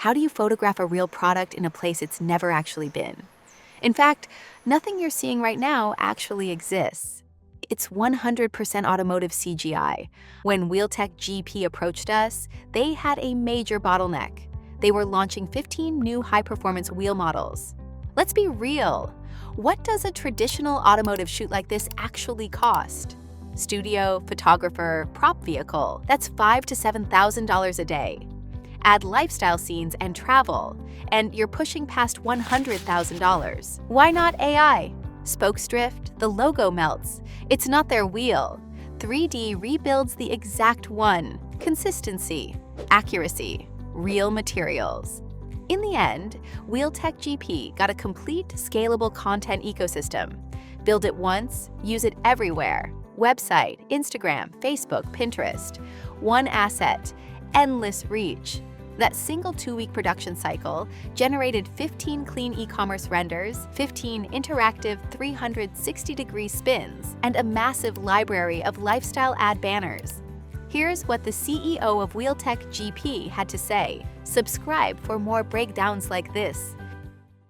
How do you photograph a real product in a place it's never actually been? In fact, nothing you're seeing right now actually exists. It's 100% automotive CGI. When WheelTech GP approached us, they had a major bottleneck. They were launching 15 new high-performance wheel models. Let's be real. What does a traditional automotive shoot like this actually cost? Studio, photographer, prop vehicle, that's $5,000 to $7,000 a day. Add lifestyle scenes and travel, and you're pushing past $100,000. Why not AI? Spokes drift, the logo melts. It's not their wheel. 3D rebuilds the exact one. Consistency, accuracy, real materials. In the end, WheelTech GP got a complete, scalable content ecosystem. Build it once, use it everywhere. Website, Instagram, Facebook, Pinterest. One asset, endless reach. That single 2-week production cycle generated 15 clean e-commerce renders, 15 interactive 360-degree spins, and a massive library of lifestyle ad banners. Here's what the CEO of WheelTech GP had to say. Subscribe for more breakdowns like this.